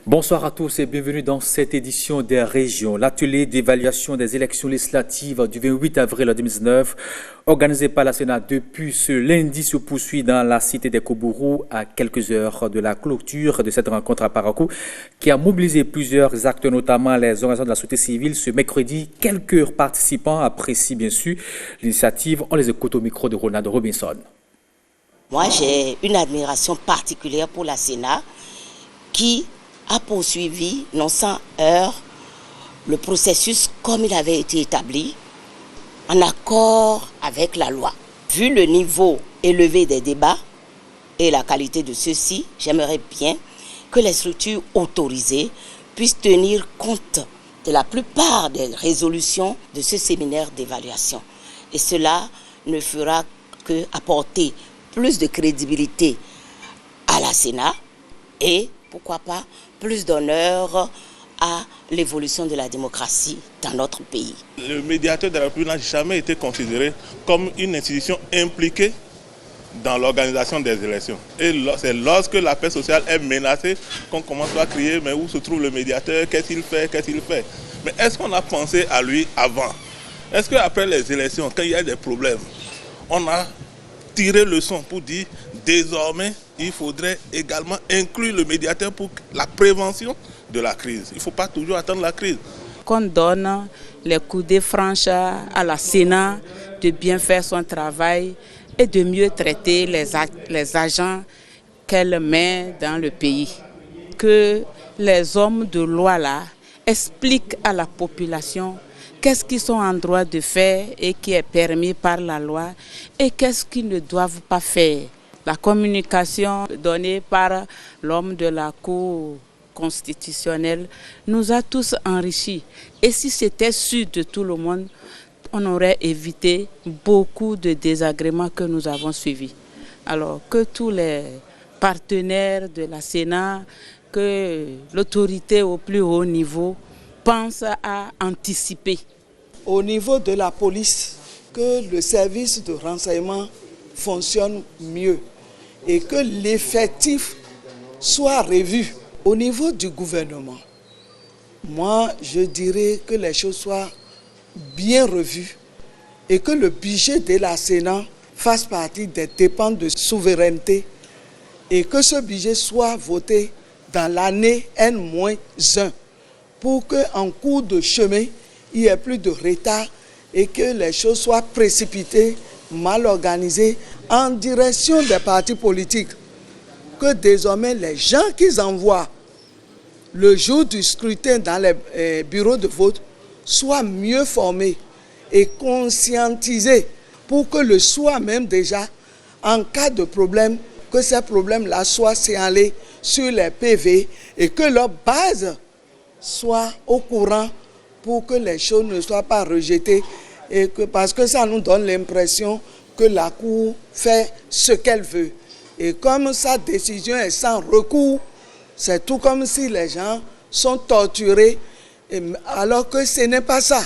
Bonsoir à tous et bienvenue dans cette édition des régions. L'atelier d'évaluation des élections législatives du 28 avril 2019, organisé par la Sénat depuis ce lundi, se poursuit dans la cité des Koubourou à quelques heures de la clôture de cette rencontre à Parakou, qui a mobilisé plusieurs acteurs, notamment les organisations de la société civile. Ce mercredi, quelques participants apprécient bien sûr l'initiative. On les écoute au micro de Ronald Robinson. Moi, j'ai une admiration particulière pour la Sénat qui a poursuivi, non sans heurts, le processus comme il avait été établi, en accord avec la loi. Vu le niveau élevé des débats et la qualité de ceux-ci, j'aimerais bien que les structures autorisées puissent tenir compte de la plupart des résolutions de ce séminaire d'évaluation. Et cela ne fera que apporter plus de crédibilité à la Sénat et, pourquoi pas, plus d'honneur à l'évolution de la démocratie dans notre pays. Le médiateur de la République n'a jamais été considéré comme une institution impliquée dans l'organisation des élections. Et c'est lorsque la paix sociale est menacée qu'on commence à crier « mais où se trouve le médiateur? Qu'est-ce qu'il fait? Qu'est-ce qu'il fait ?» Mais est-ce qu'on a pensé à lui avant? Est-ce qu'après les élections, quand il y a des problèmes, on a tiré leçon pour dire désormais il faudrait également inclure le médiateur pour la prévention de la crise. Il ne faut pas toujours attendre la crise. Qu'on donne les coudées franches à la Sénat de bien faire son travail et de mieux traiter les agents qu'elle met dans le pays. Que les hommes de loi là expliquent à la population qu'est-ce qu'ils sont en droit de faire et qui est permis par la loi et qu'est-ce qu'ils ne doivent pas faire. La communication donnée par l'homme de la Cour constitutionnelle nous a tous enrichis. Et si c'était sûr de tout le monde, on aurait évité beaucoup de désagréments que nous avons suivis. Alors que tous les partenaires de la Sénat, que l'autorité au plus haut niveau pense à anticiper. Au niveau de la police, que le service de renseignement fonctionne mieux et que l'effectif soit revu. Au niveau du gouvernement, moi je dirais que les choses soient bien revues et que le budget de la Sénat fasse partie des dépenses de souveraineté et que ce budget soit voté dans l'année N-1 pour qu'en cours de chemin, il n'y ait plus de retard et que les choses soient précipitées, mal organisées, en direction des partis politiques. Que désormais les gens qu'ils envoient le jour du scrutin dans les bureaux de vote soient mieux formés et conscientisés pour que le soir même déjà, en cas de problème, que ces problèmes-là soient signalés sur les PV et que leur base soit au courant pour que les choses ne soient pas rejetées et que, parce que ça nous donne l'impression que la Cour fait ce qu'elle veut. Et comme sa décision est sans recours, c'est tout comme si les gens sont torturés alors que ce n'est pas ça.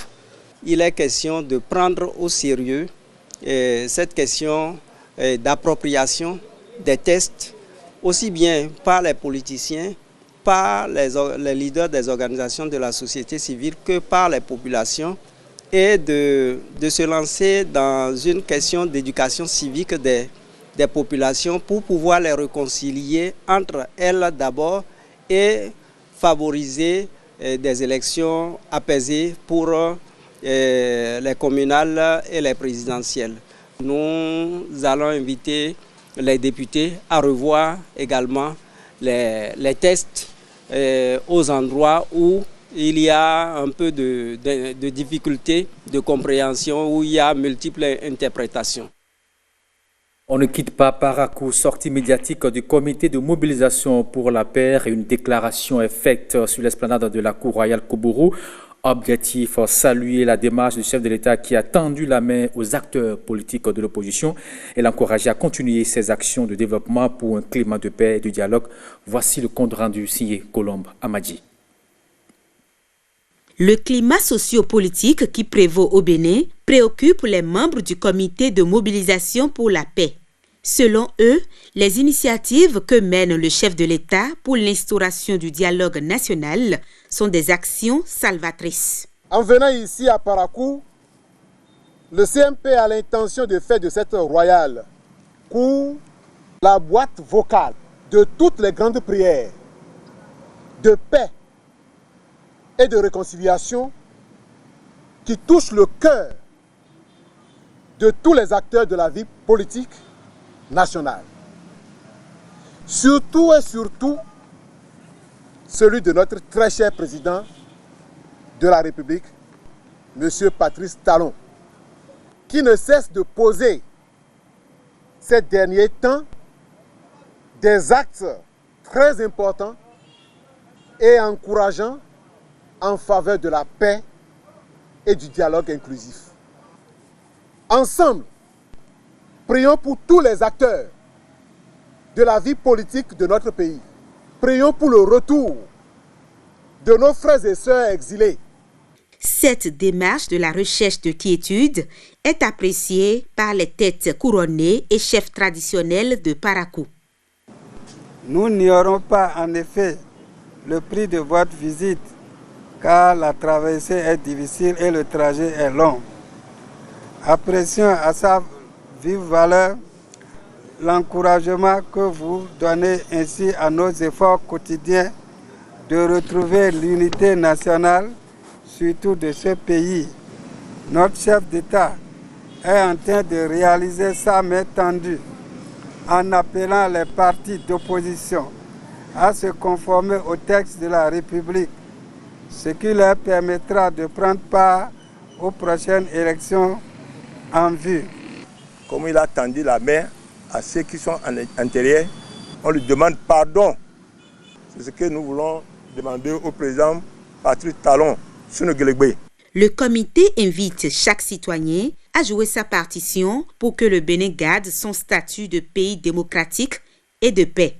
Il est question de prendre au sérieux cette question d'appropriation des tests, aussi bien par les politiciens, par les leaders des organisations de la société civile que par les populations et de se lancer dans une question d'éducation civique des populations pour pouvoir les réconcilier entre elles d'abord et favoriser des élections apaisées pour les communales et les présidentielles. Nous allons inviter les députés à revoir également les tests aux endroits où il y a un peu de difficultés de compréhension, où il y a multiples interprétations. On ne quitte pas Parakou, sortie médiatique du comité de mobilisation pour la paix et une déclaration est faite sur l'esplanade de la Cour royale Koubourou. Objectif, saluer la démarche du chef de l'État qui a tendu la main aux acteurs politiques de l'opposition et l'encourager à continuer ses actions de développement pour un climat de paix et de dialogue. Voici le compte rendu signé Colombe Amadji. Le climat socio-politique qui prévaut au Bénin préoccupe les membres du comité de mobilisation pour la paix. Selon eux, les initiatives que mène le chef de l'État pour l'instauration du dialogue national sont des actions salvatrices. En venant ici à Parakou, le CMP a l'intention de faire de cette royale cour la boîte vocale de toutes les grandes prières de paix et de réconciliation qui touchent le cœur de tous les acteurs de la vie politique nationale. Surtout et surtout celui de notre très cher président de la République, M. Patrice Talon, qui ne cesse de poser ces derniers temps des actes très importants et encourageants en faveur de la paix et du dialogue inclusif. Ensemble, prions pour tous les acteurs de la vie politique de notre pays. Prions pour le retour de nos frères et sœurs exilés. Cette démarche de la recherche de quiétude est appréciée par les têtes couronnées et chefs traditionnels de Parakou. Nous n'ignorons pas en effet le prix de votre visite, car la traversée est difficile et le trajet est long. Apprécions à sa vive valeur l'encouragement que vous donnez ainsi à nos efforts quotidiens de retrouver l'unité nationale, surtout de ce pays. Notre chef d'État est en train de réaliser sa main tendue en appelant les partis d'opposition à se conformer au texte de la République, ce qui leur permettra de prendre part aux prochaines élections en vue. Comme il a tendu la main à ceux qui sont à l'intérieur, on lui demande pardon. C'est ce que nous voulons demander au président Patrice Talon. Le comité invite chaque citoyen à jouer sa partition pour que le Bénin garde son statut de pays démocratique et de paix.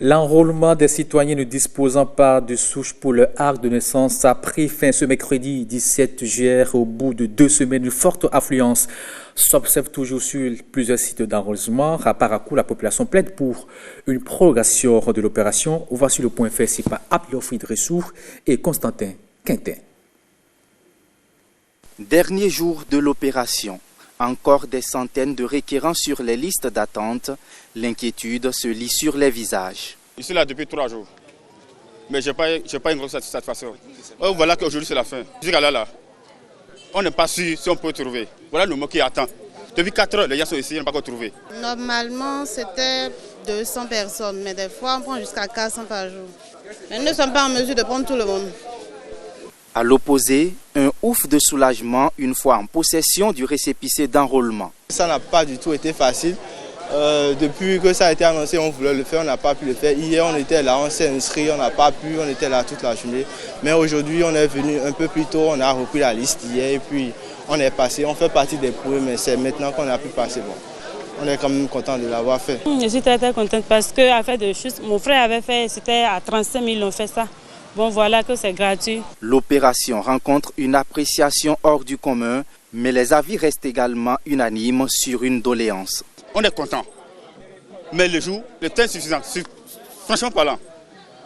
L'enrôlement des citoyens ne disposant pas de souche pour leur acte de naissance a pris fin ce mercredi 17 juillet au bout de 2 semaines. Une forte affluence s'observe toujours sur plusieurs sites d'enrôlement. À Parakou, la population plaide pour une prolongation de l'opération. Voici le point fait par Apiofrid Ressou et Constantin Quintin. Dernier jour de l'opération. Encore des centaines de requérants sur les listes d'attente. L'inquiétude se lit sur les visages. Je suis là depuis 3 jours, mais je n'ai pas une grosse satisfaction. Oh, voilà qu'aujourd'hui c'est la fin. Jusqu'à là, on n'est pas sûr si on peut trouver. Voilà le mot qui attend. Depuis 4 heures, les gens sont ici, ils n'ont pas encore trouvé. Normalement, c'était 200 personnes, mais des fois, on prend jusqu'à 400 par jour. Mais nous ne sommes pas en mesure de prendre tout le monde. À l'opposé, un ouf de soulagement une fois en possession du récépissé d'enrôlement. Ça n'a pas du tout été facile. Depuis que ça a été annoncé, on voulait le faire, on n'a pas pu le faire. Hier, on était là, on s'est inscrit, on n'a pas pu, on était là toute la journée. Mais aujourd'hui, on est venu un peu plus tôt, on a repris la liste hier et puis on est passé. On fait partie des premiers, mais c'est maintenant qu'on a pu passer. Bon, on est quand même content de l'avoir fait. Je suis très contente parce que à fait de choses, mon frère avait fait, c'était à 35 000, on fait ça. Bon, voilà que c'est gratuit. L'opération rencontre une appréciation hors du commun, mais les avis restent également unanimes sur une doléance. On est content, mais le temps est suffisant, franchement parlant.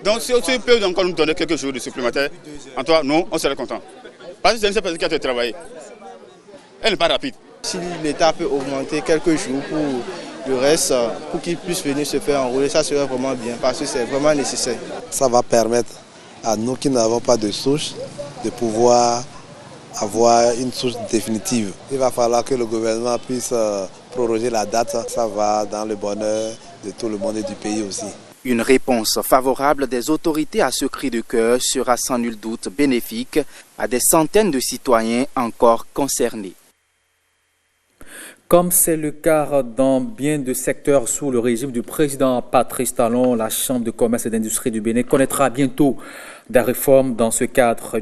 Donc si on peut encore nous donner quelques jours de supplémentaires, en toi, nous, on serait content. Parce que c'est une seule personne qui a été travaillée. Elle n'est pas rapide. Si l'État peut augmenter quelques jours pour le reste, pour qu'ils puissent venir se faire enrôler, ça serait vraiment bien, parce que c'est vraiment nécessaire. Ça va permettre à nous qui n'avons pas de souche de pouvoir avoir une souche définitive. Il va falloir que le gouvernement puisse proroger la date. Ça va dans le bonheur de tout le monde et du pays aussi. Une réponse favorable des autorités à ce cri de cœur sera sans nul doute bénéfique à des centaines de citoyens encore concernés. Comme c'est le cas dans bien de secteurs sous le régime du président Patrice Talon, la Chambre de commerce et d'industrie du Bénin connaîtra bientôt des réformes. Dans ce cadre,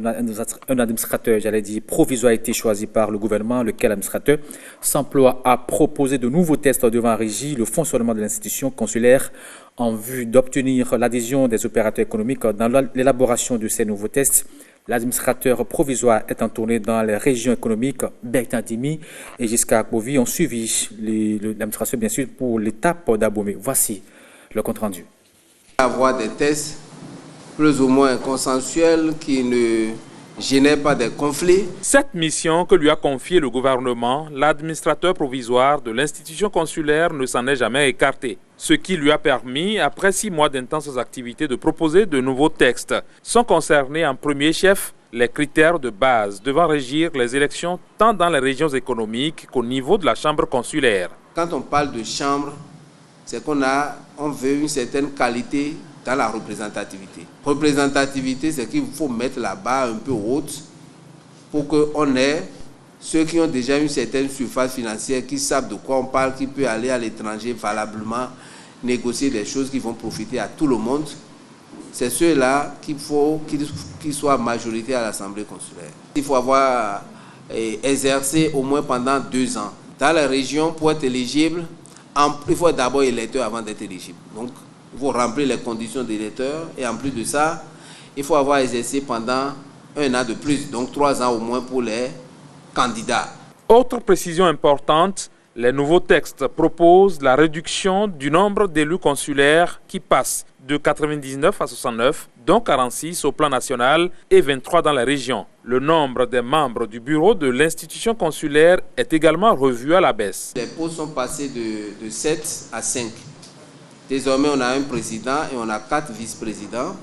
un administrateur, provisoire a été choisi par le gouvernement, lequel administrateur s'emploie à proposer de nouveaux tests devant la régie, le fonctionnement de l'institution consulaire en vue d'obtenir l'adhésion des opérateurs économiques dans l'élaboration de ces nouveaux tests. L'administrateur provisoire est en tournée dans les régions économiques Bertandimi et jusqu'à Akbovi ont suivi l'administration bien sûr pour l'étape d'Abomey. Voici le compte rendu. Avoir des tests plus ou moins consensuels qui ne génèrent pas de conflits. Cette mission que lui a confiée le gouvernement, l'administrateur provisoire de l'institution consulaire ne s'en est jamais écarté. Ce qui lui a permis, après 6 mois d'intenses activités, de proposer de nouveaux textes. Sont concernés en premier chef les critères de base devant régir les élections tant dans les régions économiques qu'au niveau de la chambre consulaire. Quand on parle de chambre, c'est qu'on veut une certaine qualité dans la représentativité. Représentativité, c'est qu'il faut mettre la barre un peu haute pour qu'on ait ceux qui ont déjà une certaine surface financière, qui savent de quoi on parle, qui peuvent aller à l'étranger valablement, négocier des choses qui vont profiter à tout le monde. C'est ceux-là qu'il faut qu'ils soient majorité à l'Assemblée consulaire. Il faut avoir exercé au moins pendant 2 ans. Dans la région, pour être éligible, il faut d'abord être électeur avant d'être éligible. Donc, il faut remplir les conditions d'électeur et en plus de ça, il faut avoir exercé pendant 1 an de plus, donc 3 ans au moins pour les candidats. Autre précision importante, les nouveaux textes proposent la réduction du nombre d'élus consulaires qui passe de 99 à 69, dont 46 au plan national et 23 dans la région. Le nombre des membres du bureau de l'institution consulaire est également revu à la baisse. Les postes sont passés de 7 à 5. Désormais, on a un président et on a 4 vice-présidents.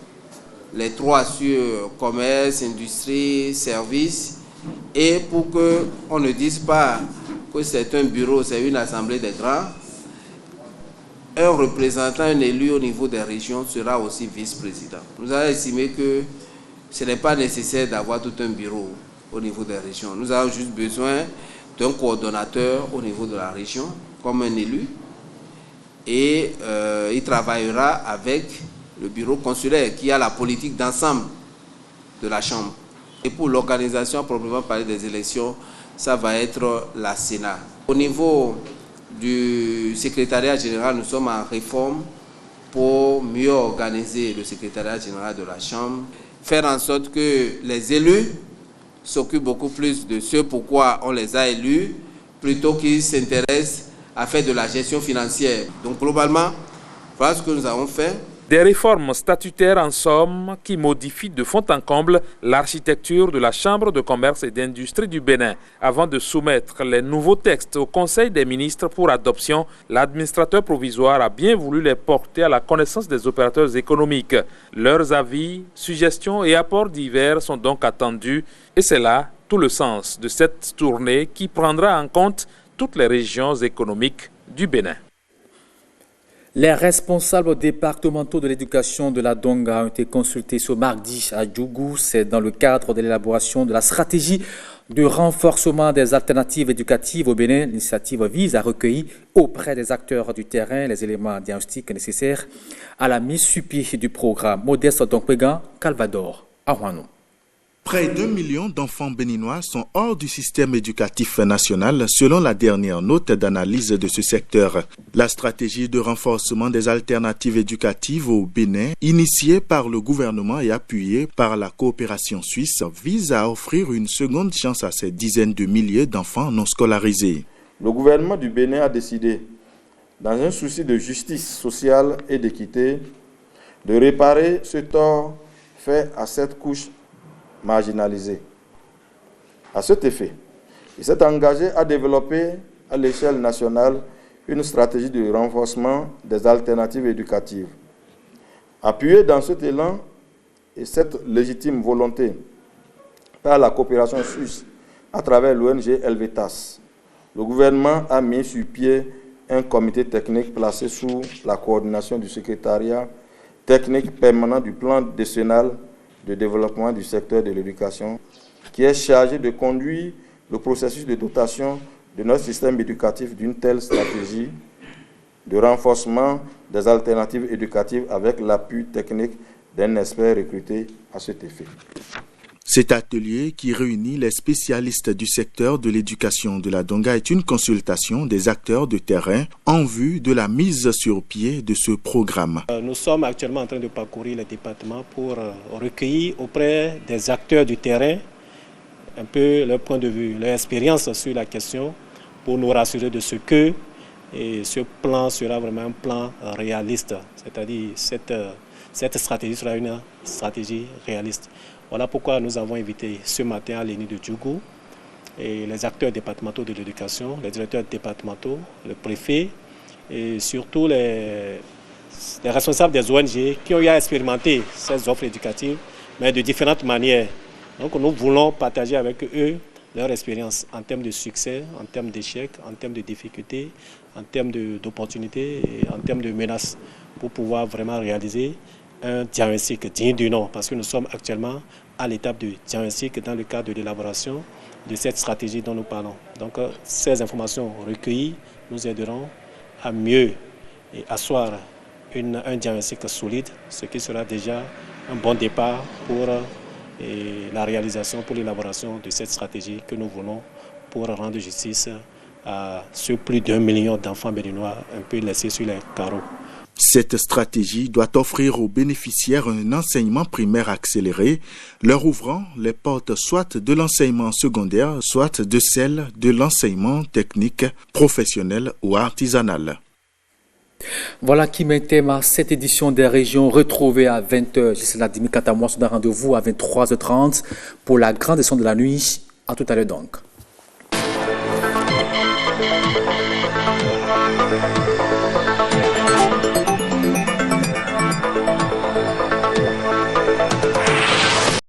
Les 3 sur commerce, industrie, services. Et pour qu'on ne dise pas que c'est un bureau, c'est une assemblée des grands, un représentant, un élu au niveau des régions sera aussi vice-président. Nous avons estimé que ce n'est pas nécessaire d'avoir tout un bureau au niveau des régions. Nous avons juste besoin d'un coordonnateur au niveau de la région, comme un élu, et il travaillera avec le bureau consulaire qui a la politique d'ensemble de la Chambre. Et pour l'organisation, à proprement parler des élections, ça va être la Sénat. Au niveau du secrétariat général, nous sommes en réforme pour mieux organiser le secrétariat général de la Chambre, faire en sorte que les élus s'occupent beaucoup plus de ce pourquoi on les a élus, plutôt qu'ils s'intéressent à faire de la gestion financière. Donc globalement, voilà ce que nous avons fait. Des réformes statutaires en somme qui modifient de fond en comble l'architecture de la Chambre de commerce et d'industrie du Bénin. Avant de soumettre les nouveaux textes au Conseil des ministres pour adoption, l'administrateur provisoire a bien voulu les porter à la connaissance des opérateurs économiques. Leurs avis, suggestions et apports divers sont donc attendus et c'est là tout le sens de cette tournée qui prendra en compte toutes les régions économiques du Bénin. Les responsables départementaux de l'éducation de la Donga ont été consultés ce mardi à Djougou. C'est dans le cadre de l'élaboration de la stratégie de renforcement des alternatives éducatives au Bénin. L'initiative vise à recueillir auprès des acteurs du terrain les éléments diagnostiques nécessaires à la mise sur pied du programme. Modeste Donkpegan, Calvador, à Huanou. Près d'1 million d'enfants béninois sont hors du système éducatif national selon la dernière note d'analyse de ce secteur. La stratégie de renforcement des alternatives éducatives au Bénin, initiée par le gouvernement et appuyée par la coopération suisse, vise à offrir une seconde chance à ces dizaines de milliers d'enfants non scolarisés. Le gouvernement du Bénin a décidé, dans un souci de justice sociale et d'équité, de réparer ce tort fait à cette couche marginalisés. À cet effet, il s'est engagé à développer à l'échelle nationale une stratégie de renforcement des alternatives éducatives. Appuyé dans cet élan et cette légitime volonté par la coopération suisse à travers l'ONG Helvetas, le gouvernement a mis sur pied un comité technique placé sous la coordination du secrétariat technique permanent du plan décennal de développement du secteur de l'éducation, qui est chargé de conduire le processus de dotation de notre système éducatif d'une telle stratégie de renforcement des alternatives éducatives avec l'appui technique d'un expert recruté à cet effet. Cet atelier qui réunit les spécialistes du secteur de l'éducation de la Donga est une consultation des acteurs de terrain en vue de la mise sur pied de ce programme. Nous sommes actuellement en train de parcourir les départements pour recueillir auprès des acteurs du terrain un peu leur point de vue, leur expérience sur la question pour nous rassurer de ce que ce plan sera vraiment un plan réaliste, c'est-à-dire cette stratégie sera une stratégie réaliste. Voilà pourquoi nous avons invité ce matin à l'ENI de Djougou et les acteurs départementaux de l'éducation, les directeurs départementaux, le préfet et surtout les responsables des ONG qui ont eu à expérimenter ces offres éducatives, mais de différentes manières. Donc nous voulons partager avec eux leur expérience en termes de succès, en termes d'échecs, en termes de difficultés, en termes d'opportunités et en termes de menaces pour pouvoir vraiment réaliser un diagnostic digne du nom, parce que nous sommes actuellement à l'étape du diagnostic dans le cadre de l'élaboration de cette stratégie dont nous parlons. Donc ces informations recueillies nous aideront à mieux asseoir un diagnostic solide, ce qui sera déjà un bon départ pour la réalisation, pour l'élaboration de cette stratégie que nous voulons pour rendre justice à ce plus d'1 million d'enfants béninois un peu laissés sur les carreaux. Cette stratégie doit offrir aux bénéficiaires un enseignement primaire accéléré, leur ouvrant les portes soit de l'enseignement secondaire, soit de celle de l'enseignement technique, professionnel ou artisanal. Voilà qui met thème à cette édition des régions retrouvée à 20h. Gisela Dimi-Katamwa se donne rendez-vous à 23h30 pour la grande édition de la nuit. À tout à l'heure donc.